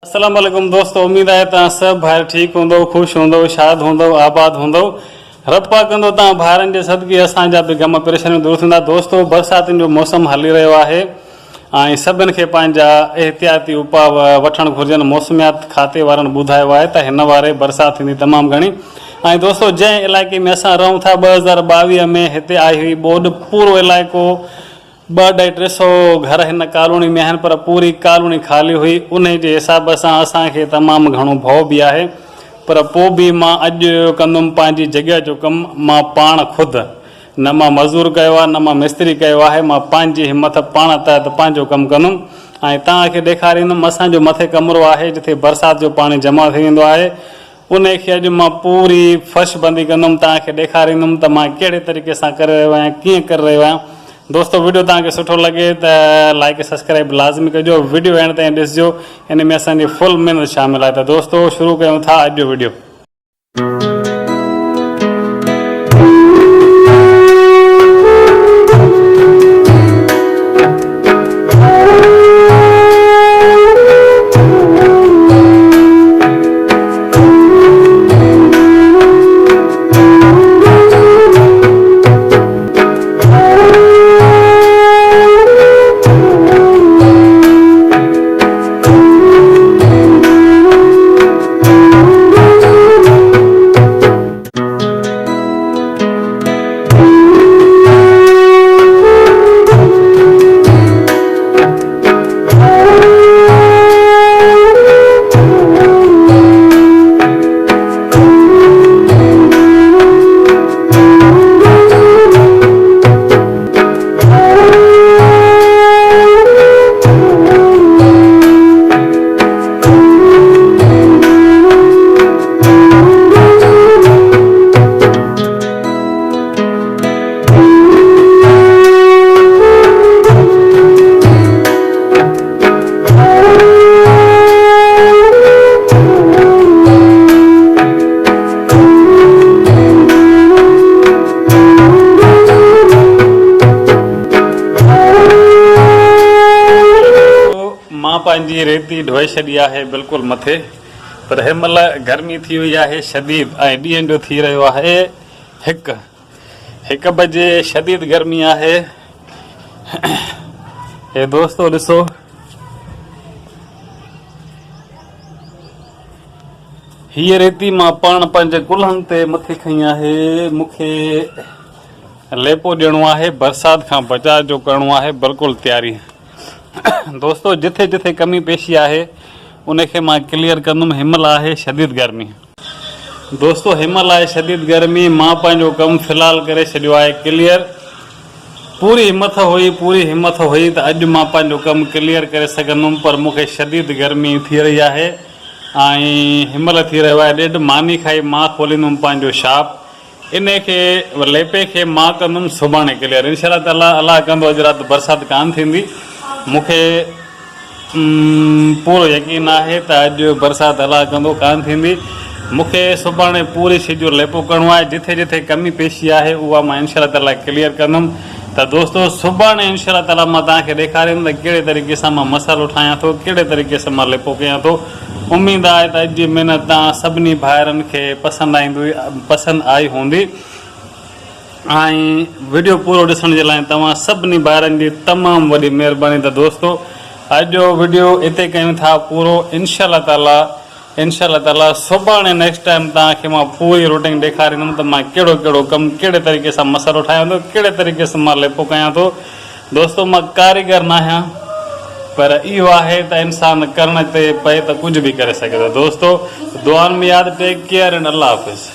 अस्सलाम वालेकुम दोस्तों, उम्मीद है तुम सब भाई ठीक होंदो, खुश होंदो, शाद होंदो, आबाद होंदो। रब पाक कंदो ता भाइरनि जे सदके असांजा बि गम परेशानियूं दूर थींदा। दोस्तों, बरसातुनि जो मौसम हली रहियो आहे ऐं सभिनि खे पंहिंजा एहतियाती उपाउ वठणु घुरिजनि। मौसमियात खाते वारनि ॿुधायो आहे त हिन वारे बरसाति थींदी तमामु घणी। ऐं दोस्तों, जंहिं इलाइक़े में असां रहूं था 2022 में हिते आई हुई ॿोॾि। पूरो इलाइक़ो 200-250 घर हिन कॉलोनी में आहिनि, पर पूरी कॉलोनी ख़ाली हुई। उन जे हिसाब सां असांखे तमामु घणो भउ बि आहे, पर पोइ बि मां अॼु कंदुमि पंहिंजी जॻह जो कमु। मां पाण ख़ुदि न मां मज़दूर कयो आहे, न मां मिस्त्री कयो आहे। मां पंहिंजी हिमत पाण तहत पंहिंजो कमु कंदुमि ऐं तव्हांखे ॾेखारींदुमि। असांजो मथे कमिरो आहे जिथे बरसाति जो पाणी जमा थी वेंदो आहे। उन खे अॼु मां पूरी फर्श बंदी कंदुमि, तव्हांखे ॾेखारींदुमि त मां कहिड़े तरीक़े सां करे रहियो आहियां, कीअं करे रहियो आहियां। दोस्तों, वीडियो तव्हांखे सुठो लॻे त लाइक सब्सक्राइब लाज़मी कजो, वीडियो एंड ताईं ॾिसजो। इन में असांजी फुल महिनत शामिल आहे। त दोस्तों, शुरू कयूं था अॼु जो वीडियो। पंहिंजी रेती ढोए छॾी आहे बिल्कुलु मथे, पर हिन महिल गर्मी थी वई आहे शदीद ऐं ॾींहं जो थी रहियो आहे 1 बजे। शदीद गर्मी आहे। हे दोस्तों ॾिसो, हीअ रेती मां पाण पंहिंजे कुल्हनि ते मथे खई आहे। मूंखे लेपो ॾियणो आहे, बरसाति खां बचाव जो करिणो आहे, बिल्कुलु तयारी। दोस्तों, जिथे जिथे कमी पेशी आहे उनखे मां क्लियर कंदुमि। हिमल आहे शदीद गर्मी। दोस्तों, हिमल आहे शदीद गर्मी। मां पंहिंजो कमु फ़िलहाल करे छॾियो आहे क्लियर। पूरी हिमत हुई त अॼु मां पंहिंजो कमु क्लियर करे सघंदुमि, पर मूंखे शदीद गर्मी थी रही आहे ऐं हिमल थी रहियो आहे ॾेढ। मानी खाई मां खोलींदुमि पंहिंजो शॉप। इन खे लेपे खे मां कंदुमि सुभाणे क्लियर इंशाअल्लाह ताला। अलाह कंदो अॼु राति बरसाति कान थींदी। मूंखे पूरो यकीन आहे त अॼु बरसाति अलाह कंदो कान थींदी। मूंखे सुभाणे पूरी शइ जो लेपो करिणो आहे। जिथे जिथे कमी पेशी आहे उहा मां इंशाअल्लाह ताला क्लियर कंदुमि। त दोस्तों, सुभाणे इंशाअल्लाह ताला मां तव्हांखे ॾेखारींदुमि त कहिड़े तरीक़े सां मां मसालो ठाहियां थो, कहिड़े तरीक़े सां मां लेपो कयां थो। उमेदु आहे त अॼु जी महिनत तव्हां सभिनी भाइरनि खे पसंदि आई हूंदी ऐं वीडियो पूरो ॾिसण जे लाइ तव्हां सभिनी भाइरनि जी तमामु वॾी महिरबानी। त दोस्तों, अॼु जो वीडियो हिते कयूं था पूरो। इंशाअल्लाह ताला सुभाणे नेक्स्ट टाइम तव्हांखे मां पूरी रूटीन ॾेखारींदुमि त मां कहिड़ो कहिड़ो कमु कहिड़े तरीक़े सां मसालो ठाहियां थो, कहिड़े तरीक़े सां मां लेपो कयां थो। दोस्तों, मां कारीगर न आहियां, पर इहो आहे त इंसान करण ते पए त कुझु बि करे सघे थो। दोस्तों, दुआनि में यादि, टेक केयर एंड अल्लाह हाफ़िज़।